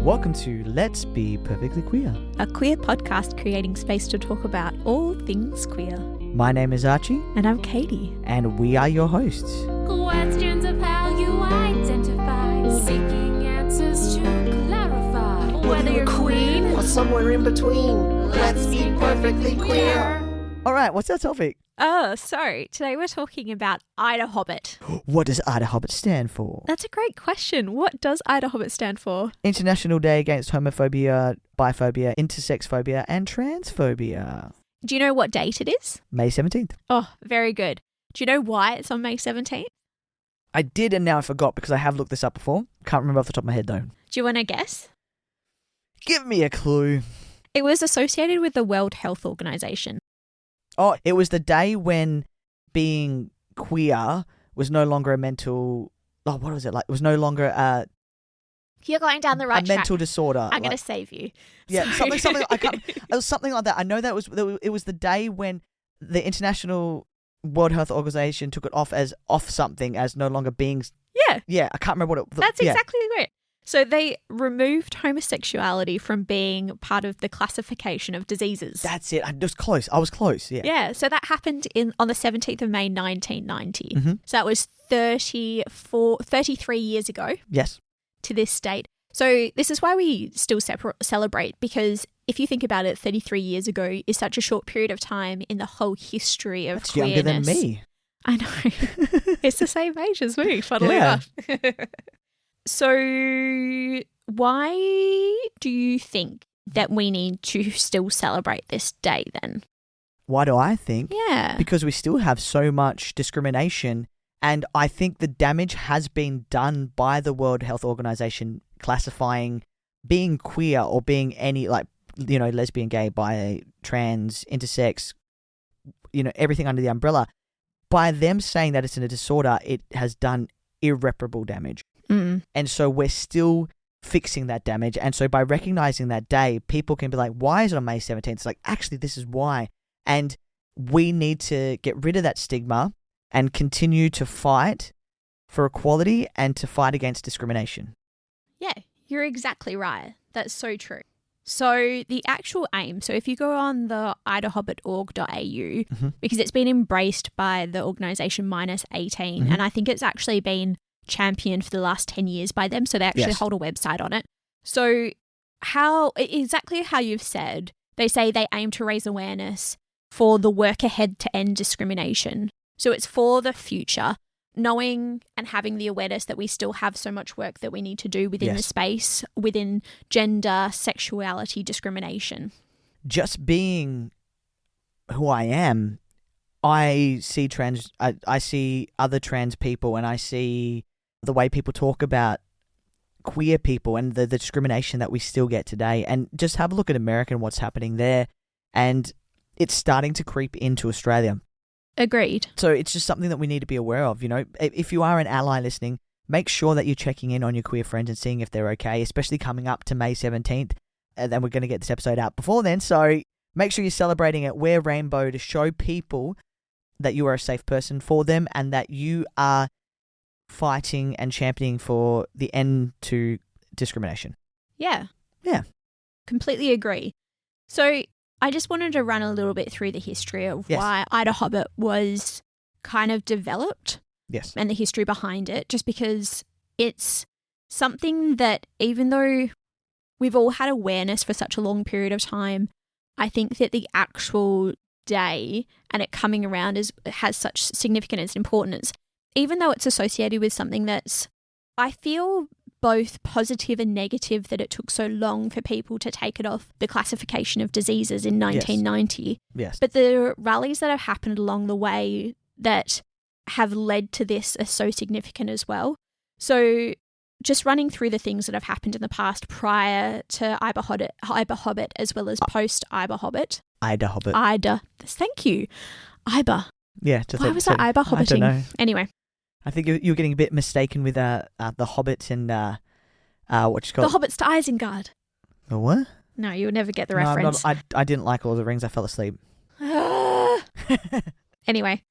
Welcome to Let's Be Perfectly Queer, a queer podcast creating space to talk about all things queer. My name is Archie. And I'm Katie. And we are your hosts. Questions of how you identify, seeking answers to clarify. Whether you're queen or somewhere in between, let's be perfectly queer. All right, what's our topic? So today we're talking about IDAHOBIT. What does IDAHOBIT stand for? That's a great question. What does IDAHOBIT stand for? International Day Against Homophobia, Biphobia, Intersexphobia, and Transphobia. Do you know what date it is? May 17th. Oh, very good. Do you know why it's on May 17th? I did, and now I forgot because I have looked this up before. Can't remember off the top of my head, though. Do you want to guess? Give me a clue. It was associated with the World Health Organization. Oh, it was the day when being queer was no longer a mental... Oh, what was it like? It was no longer You're going down the right a track. mental disorder. I'm going to save you. Yeah, Sorry. something. It was something like that. I know that it was the day when the International World Health Organization took it off something as no longer being. Yeah. Yeah, I can't remember what it. That's exactly right. So they removed homosexuality from being part of the classification of diseases. That's it. I was close. Yeah. Yeah. So that happened on the 17th of May, 1990. Mm-hmm. So that was 33 years ago. Yes. To this date. So this is why we still celebrate, because if you think about it, 33 years ago is such a short period of time in the whole history of That's queerness. younger than me. I know. It's the same age as me, funnily enough. So why do you think that we need to still celebrate this day then? Why do I think? Yeah. Because we still have so much discrimination, and I think the damage has been done by the World Health Organization classifying being queer or being any, lesbian, gay, bi, trans, intersex, everything under the umbrella. By them saying that it's a disorder, it has done irreparable damage. Mm. And so we're still fixing that damage. And so by recognizing that day, people can be like, why is it on May 17th? It's like, actually, this is why. And we need to get rid of that stigma and continue to fight for equality and to fight against discrimination. Yeah, you're exactly right. That's so true. So the actual aim, so if you go on the idahobit.org.au, Mm-hmm. because it's been embraced by the organisation Minus 18, Mm-hmm. and I think it's actually been championed for the last 10 years by them, so they actually hold a website on it. So exactly how you've said, they say they aim to raise awareness for the work ahead to end discrimination. So it's for the future, knowing and having the awareness that we still have so much work that we need to do within the space, within gender, sexuality, discrimination. Just being who I am, I see I see other trans people, and I see the way people talk about queer people and the discrimination that we still get today. And just have a look at America and what's happening there. And it's starting to creep into Australia. Agreed. So it's just something that we need to be aware of. If you are an ally listening, make sure that you're checking in on your queer friends and seeing if they're okay, especially coming up to May 17th. And then we're going to get this episode out before then. So make sure you're celebrating it. Wear rainbow to show people that you are a safe person for them and that you are fighting and championing for the end to discrimination. Yeah. Yeah. Completely agree. So I just wanted to run a little bit through the history of why IDAHOBIT was kind of developed. Yes. And the history behind it, just because it's something that even though we've all had awareness for such a long period of time, I think that the actual day and it coming around has such significance and importance, even though it's associated with something that's, I feel, both positive and negative that it took so long for people to take it off the classification of diseases in 1990. Yes. But the rallies that have happened along the way that have led to this are so significant as well. So just running through the things that have happened in the past prior to IDAHOBIT as well as post-IDAHOBIT. IDAHOBIT. Thank you. IBA. Yeah. Why was that IDAHOBITing? I don't know. Anyway. I think you're getting a bit mistaken with the Hobbits and what you call the Hobbits to Isengard. The what? No, you would never get the No, reference. I didn't like Lord of the Rings. I fell asleep. Anyway,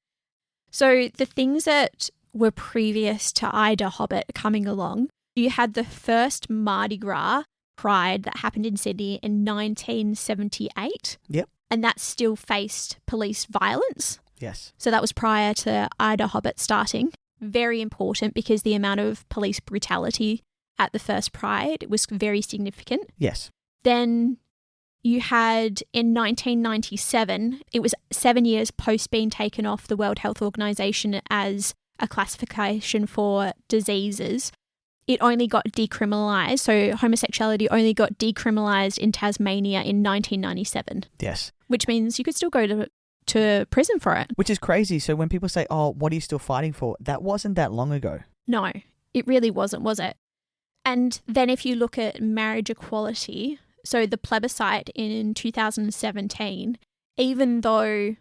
so the things that were previous to IDAHOBIT coming along, you had the first Mardi Gras Pride that happened in Sydney in 1978. Yep. And that still faced police violence. Yes. So that was prior to IDAHOBIT starting. Very important because the amount of police brutality at the first Pride was very significant. Yes. Then you had in 1997, it was 7 years post being taken off the World Health Organization as a classification for diseases. It only got decriminalised. So homosexuality only got decriminalised in Tasmania in 1997. Yes. Which means you could still go to prison for it. Which is crazy. So when people say, oh, what are you still fighting for? That wasn't that long ago. No, it really wasn't, was it? And then if you look at marriage equality, so the plebiscite in 2017, even though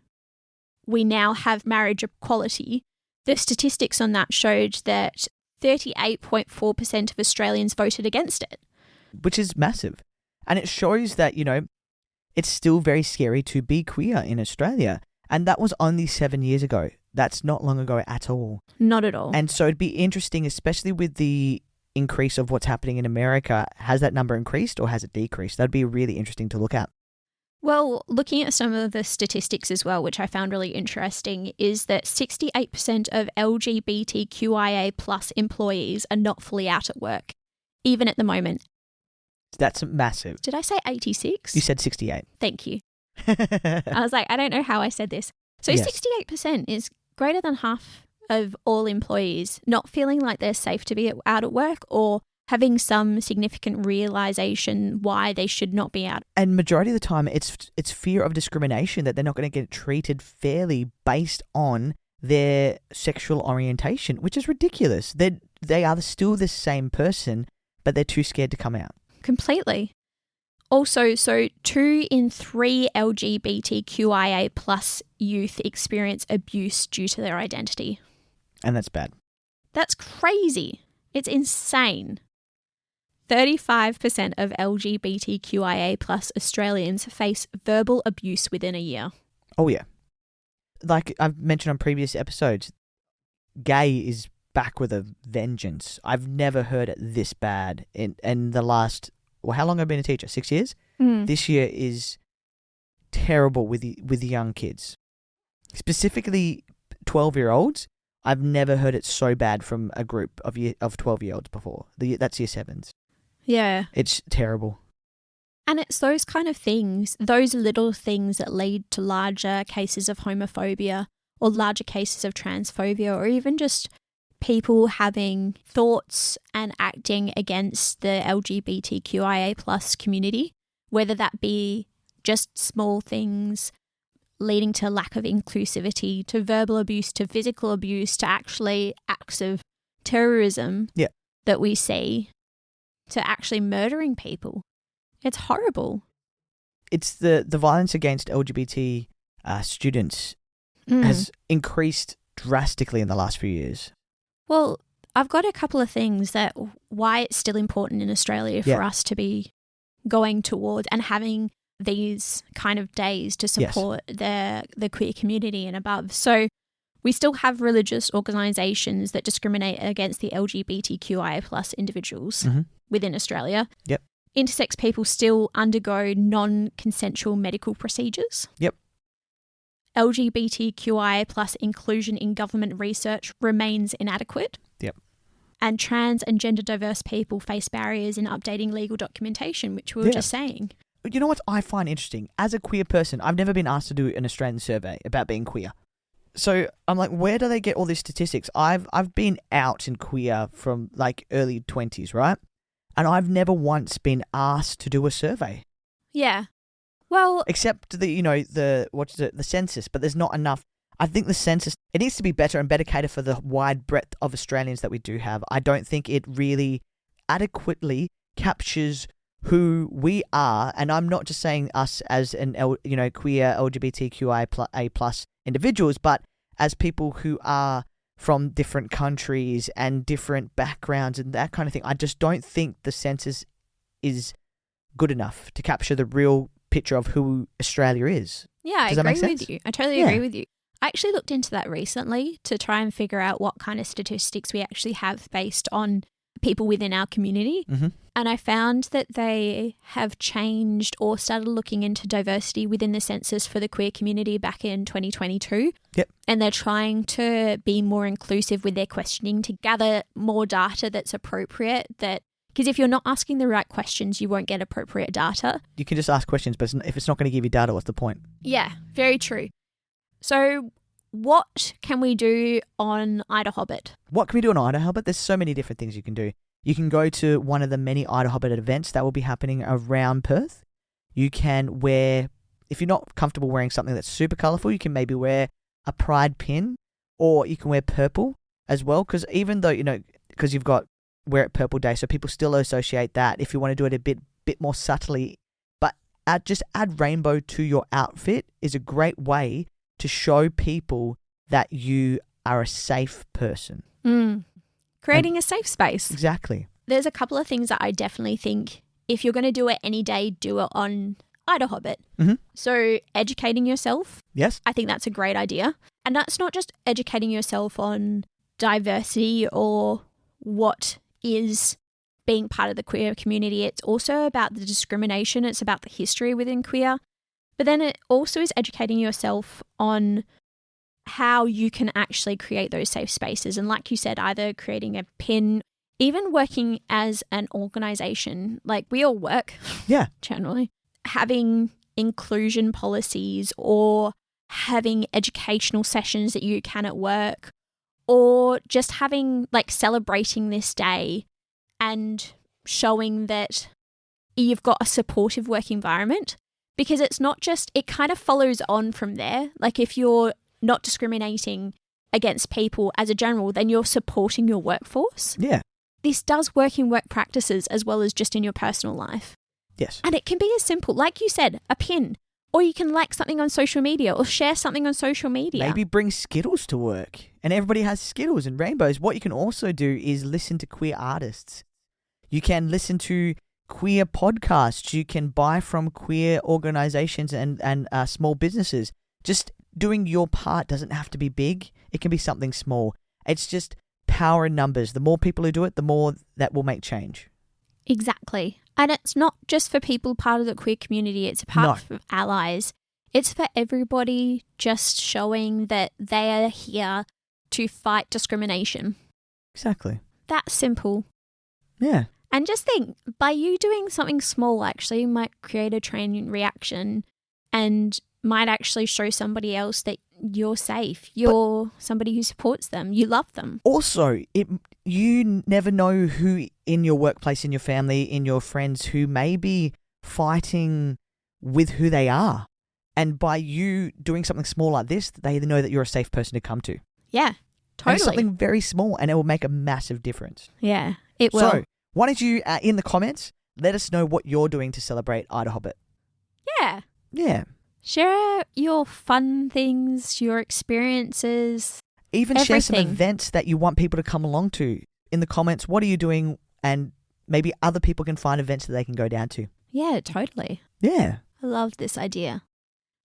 we now have marriage equality, the statistics on that showed that 38.4% of Australians voted against it. Which is massive. And it shows that, it's still very scary to be queer in Australia. And that was only 7 years ago. That's not long ago at all. Not at all. And so it'd be interesting, especially with the increase of what's happening in America. Has that number increased or has it decreased? That'd be really interesting to look at. Well, looking at some of the statistics as well, which I found really interesting, is that 68% of LGBTQIA plus employees are not fully out at work, even at the moment. That's massive. Did I say 86? You said 68. Thank you. I was like, I don't know how I said this. So Yes. 68% is greater than half of all employees not feeling like they're safe to be out at work or having some significant realization why they should not be out. And majority of the time, it's fear of discrimination, that they're not going to get treated fairly based on their sexual orientation, which is ridiculous. They are still the same person, but they're too scared to come out. Completely. Also, so 2 in 3 LGBTQIA plus youth experience abuse due to their identity. And that's bad. That's crazy. It's insane. 35% of LGBTQIA plus Australians face verbal abuse within a year. Oh, yeah. Like I've mentioned on previous episodes, gay is back with a vengeance. I've never heard it this bad in the last, well, how long have I been a teacher? 6 years? This year is terrible with the young kids. Specifically 12-year-olds. I've never heard it so bad from a group of 12-year-olds before. That's year 7s. Yeah. It's terrible. And it's those kind of things, those little things that lead to larger cases of homophobia or larger cases of transphobia or even just people having thoughts and acting against the LGBTQIA plus community, whether that be just small things leading to lack of inclusivity, to verbal abuse, to physical abuse, to actually acts of terrorism that we see, to actually murdering people. It's horrible. It's the violence against LGBT students has increased drastically in the last few years. Well, I've got a couple of things that why it's still important in Australia for us to be going towards and having these kind of days to support the queer community and above. So we still have religious organisations that discriminate against the LGBTQIA plus individuals within Australia. Yep. Intersex people still undergo non-consensual medical procedures. Yep. LGBTQIA plus inclusion in government research remains inadequate. Yep. And trans and gender diverse people face barriers in updating legal documentation, which we were just saying. You know what I find interesting? As a queer person, I've never been asked to do an Australian survey about being queer. So I'm like, where do they get all these statistics? I've been out and queer from like early 20s, right? And I've never once been asked to do a survey. Yeah. Well, except the census, but there's not enough. I think the census, it needs to be better and better cater for the wide breadth of Australians that we do have. I don't think it really adequately captures who we are, and I'm not just saying us as an queer LGBTQIA plus individuals, but as people who are from different countries and different backgrounds and that kind of thing. I just don't think the census is good enough to capture the real picture of who Australia is. Yeah, I agree with you. I totally agree with you. I actually looked into that recently to try and figure out what kind of statistics we actually have based on people within our community. Mm-hmm. And I found that they have changed or started looking into diversity within the census for the queer community back in 2022. Yep. And they're trying to be more inclusive with their questioning to gather more data that's appropriate. Because if you're not asking the right questions, you won't get appropriate data. You can just ask questions, but if it's not going to give you data, what's the point? Yeah, very true. So what can we do on IDAHOBIT? What can we do on IDAHOBIT? There's so many different things you can do. You can go to one of the many IDAHOBIT events that will be happening around Perth. You can wear, if you're not comfortable wearing something that's super colourful, you can maybe wear a pride pin, or you can wear purple as well. Because even though, because you've got Wear It Purple Day, so people still associate that. If you want to do it a bit more subtly, but add rainbow to your outfit is a great way to show people that you are a safe person. Creating a safe space. Exactly. There's a couple of things that I definitely think if you're going to do it any day, do it on IDAHOBIT. Mm-hmm. So educating yourself. Yes. I think that's a great idea. And that's not just educating yourself on diversity or what is being part of the queer community. It's also about the discrimination. It's about the history within queer. But then it also is educating yourself on how you can actually create those safe spaces. And like you said, either creating a pin, even working as an organisation, like we all work, Yeah. generally, having inclusion policies or having educational sessions that you can at work, or just having like celebrating this day and showing that you've got a supportive work environment. Because it's not just, it kind of follows on from there. Like if you're not discriminating against people as a general, then you're supporting your workforce. Yeah. This does work in work practices as well as just in your personal life. Yes. And it can be as simple, like you said, a pin. Or you can like something on social media or share something on social media. Maybe bring Skittles to work. And everybody has Skittles and rainbows. What you can also do is listen to queer artists. You can listen to queer podcasts. You can buy from queer organizations and small businesses. Just doing your part doesn't have to be big. It can be something small. It's just power in numbers. The more people who do it, the more that will make change. Exactly. And it's not just for people part of the queer community. It's part of allies. It's for everybody, just showing that they are here to fight discrimination. Exactly. That's simple. Yeah. And just think, by you doing something small actually might create a chain reaction and might actually show somebody else that you're safe. You're somebody who supports them. You love them. Also, you never know who in your workplace, in your family, in your friends who may be fighting with who they are. And by you doing something small like this, they know that you're a safe person to come to. Yeah, totally. And it's something very small, and it will make a massive difference. Yeah, it will. So, why don't you, in the comments, let us know what you're doing to celebrate IDAHOBIT. Yeah. Yeah. Share your fun things, your experiences. Even share some everything. events that you want people to come along to. In the comments, what are you doing? And maybe other people can find events that they can go down to. Yeah, totally. Yeah. I love this idea.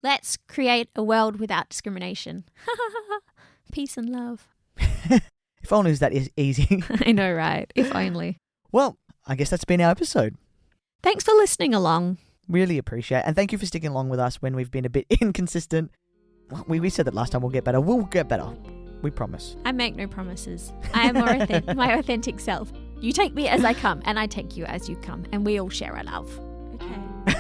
Let's create a world without discrimination. Peace and love. If only it was that easy. I know, right? If only. Well, I guess that's been our episode. Thanks for listening along. Really appreciate it. And thank you for sticking along with us when we've been a bit inconsistent. We said that last time. We'll get better. We'll get better. We promise. I make no promises. I am my authentic self. You take me as I come, and I take you as you come, and we all share our love. Okay.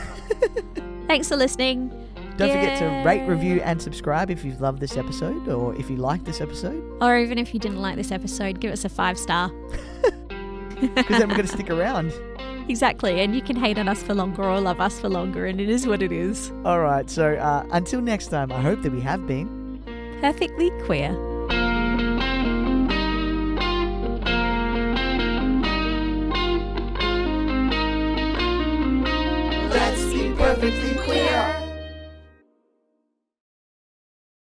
Thanks for listening. Don't forget to rate, review, and subscribe if you've loved this episode, or if you like this episode. Or even if you didn't like this episode, give us a 5-star. Because then we're going to stick around. Exactly. And you can hate on us for longer or love us for longer, and it is what it is. All right. So until next time, I hope that we have been Perfectly queer.